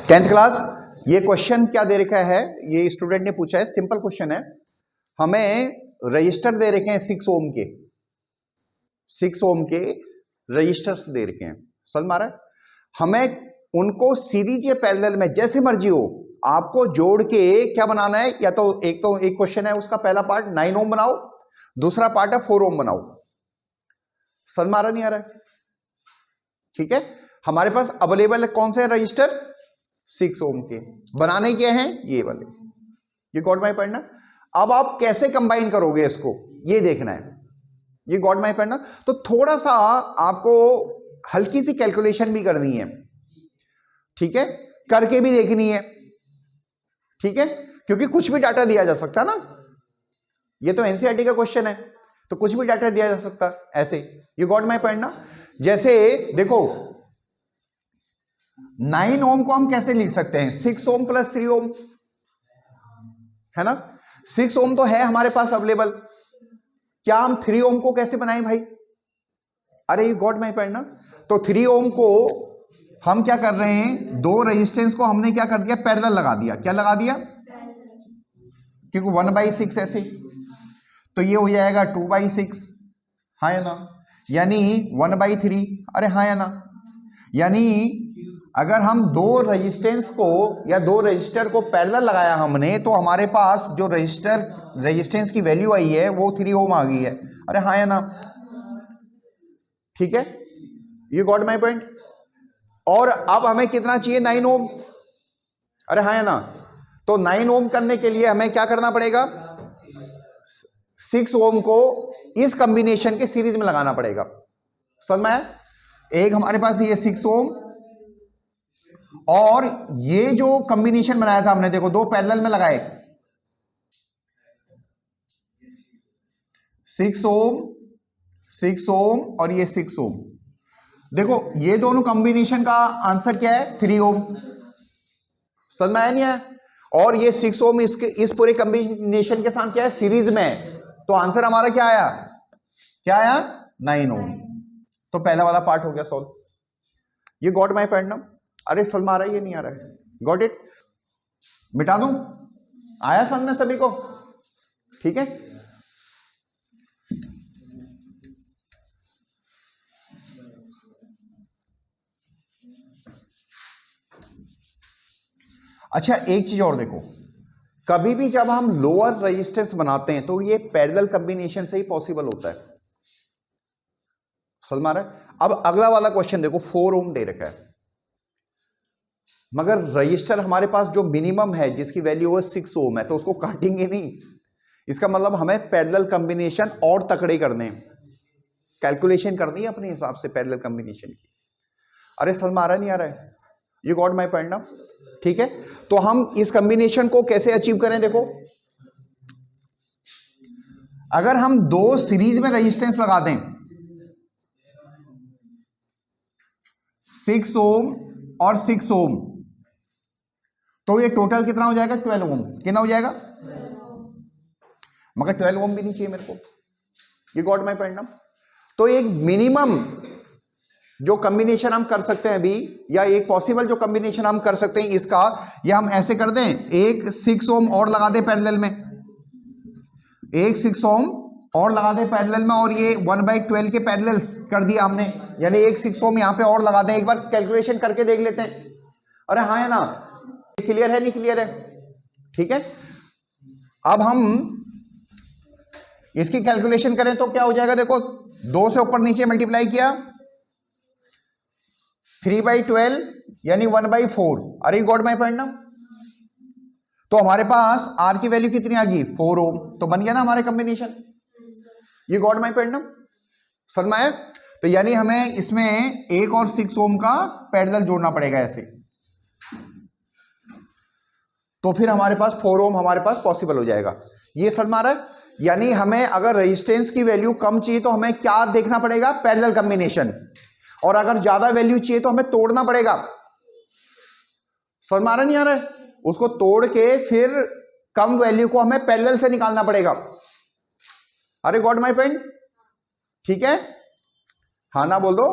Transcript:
10th class, ये question क्या दे रखा है, ये स्टूडेंट ने पूछा है, सिंपल क्वेश्चन है। हमें रजिस्टर दे रखे हैं 6 ओम के, 6 ओम के रजिस्टर्स दे रखे हैं, समझ मारा। हमें उनको सीरीज या पैरेलल में जैसे मर्जी हो आपको जोड़ के क्या बनाना है, या तो एक क्वेश्चन है उसका पहला पार्ट 9 ओम बनाओ, दूसरा पार्ट है 4 ओम बनाओ। समझ मारा नहीं आ रहा है? ठीक है, हमारे पास अवेलेबल है कौन से रजिस्टर, 6 ओम के। बनाने क्या हैं, ये वाले, ये गॉट माई पॉइंट ना। अब आप कैसे कंबाइन करोगे इसको, ये देखना है, ये गॉट माई पॉइंट ना। तो थोड़ा सा आपको हल्की सी कैलकुलेशन भी करनी है, ठीक है, करके भी देखनी है, ठीक है, क्योंकि कुछ भी डाटा दिया जा सकता है ना, ये तो एनसीईआरटी का क्वेश्चन है, तो कुछ भी डाटा दिया जा सकता है ऐसे। यू गॉट माई पॉइंट ना। जैसे देखो 9 ओम को हम कैसे लिख सकते हैं, 6 ओम प्लस 3 ओम, है ना। 6 ओम तो है हमारे पास अवेलेबल, क्या हम 3 ओम को कैसे बनाएं भाई, अरे यू गॉट माई पॉइंट ना। तो 3 ओम को हम क्या कर रहे हैं, दो रेजिस्टेंस को हमने क्या कर दिया, पैरेलल लगा दिया। क्या लगा दिया, क्योंकि 1/6 ऐसे, तो ये हो जाएगा 2/6, हाँ या ना, यानी 1/3, अरे हाँ या ना। यानी अगर हम दो रेजिस्टेंस को या दो रजिस्टर को पैरेलल लगाया हमने, तो हमारे पास जो रेजिस्टेंस की वैल्यू आई है वो 3 ओम आ गई है, अरे हाँ या ना, ठीक है, यू गॉट माई पॉइंट। और अब हमें कितना चाहिए, 9 ओम, अरे हाँ या ना। तो 9 ओम करने के लिए हमें क्या करना पड़ेगा, 6 ओम को इस कॉम्बिनेशन के सीरीज में लगाना पड़ेगा। समझ में आया? एक हमारे पास ये 6 ओम और ये जो कॉम्बिनेशन बनाया था हमने, देखो दो पैरेलल में लगाए, 6 ओम, 6 ओम और ये 6 ओम। देखो ये दोनों कॉम्बिनेशन का आंसर क्या है, 3 ओम। समझ में आया नहीं आया? और ये 6 ओम इस पूरे कॉम्बिनेशन के साथ क्या है, सीरीज में है, तो आंसर हमारा क्या आया, क्या आया, 9 ओम। तो पहला वाला पार्ट हो गया सॉल्व। ये गॉट माई पॉइंट ना। अरे समझ आ रहा है, ये नहीं आ रहा है, गॉट इट, मिटा दूं, आया समझ में सभी को, ठीक है। अच्छा एक चीज और देखो, कभी भी जब हम लोअर रेजिस्टेंस बनाते हैं तो ये पैरेलल कॉम्बिनेशन से ही पॉसिबल होता है। समझ में आ रहा है? अब अगला वाला क्वेश्चन देखो, 4 ओम दे रखा है, मगर रजिस्टर हमारे पास जो मिनिमम है जिसकी वैल्यू है 6 ओम है, तो उसको काटेंगे नहीं। इसका मतलब हमें पैरेलल कॉम्बिनेशन और तकड़े करने, कैलकुलेशन करनी है अपने हिसाब से पैरेलल कॉम्बिनेशन की। अरे समझ में आ रहा नहीं आ रहा है, यू गॉट माई पॉइंट ना, ठीक है। तो हम इस कॉम्बिनेशन को कैसे अचीव करें, देखो अगर हम दो सीरीज में रेजिस्टेंस लगा दें, 6 ओम और 6 ओम, तो ये टोटल कितना हो जाएगा, 12 ओम। कितना हो जाएगा, मगर 12 ओम भी नहीं चाहिए मेरे को, यू गॉट माई पॉइंट ना। तो एक मिनिमम जो कॉम्बिनेशन हम कर सकते हैं अभी, या एक पॉसिबल जो कॉम्बिनेशन हम कर सकते हैं इसका, या हम ऐसे कर दें, एक 6 ओम और लगा दें पैरेलल में, एक 6 ओम और लगा दें पैरेलल में, और ये 1/12 के पैरेलल कर दिया हमने, यानी एक 6 ओम यहां पे और लगा दें। एक बार कैलकुलेशन करके देख लेते हैं, अरे हाँ है ना, क्लियर है नहीं क्लियर है, ठीक है। अब हम इसकी कैलकुलेशन करें तो क्या हो जाएगा, देखो 2 से ऊपर नीचे मल्टीप्लाई किया, 3/12 यानी 1/4, अरे गॉट माई पॉइंट ना। तो हमारे पास आर की वैल्यू कितनी आ गई, 4 ओम, तो बन गया ना हमारे कॉम्बिनेशन, ये गॉट माई पॉइंट ना, समझ में आया। तो यानी हमें इसमें एक और 6 ओम का पैरेलल जोड़ना पड़ेगा ऐसे, तो फिर हमारे पास 4 ओम हमारे पास पॉसिबल हो जाएगा। ये समझ में आ रहा है? यानी हमें अगर रेजिस्टेंस की वैल्यू कम चाहिए तो हमें क्या देखना पड़ेगा, पैरेलल कॉम्बिनेशन, और अगर ज्यादा वैल्यू चाहिए तो हमें तोड़ना पड़ेगा। समझ में आ रहा नहीं आ रहा है? उसको तोड़ के फिर कम वैल्यू को हमें पैरेलल से निकालना पड़ेगा। अरे गॉट माई पॉइंट, ठीक है, हाँ ना बोल दो।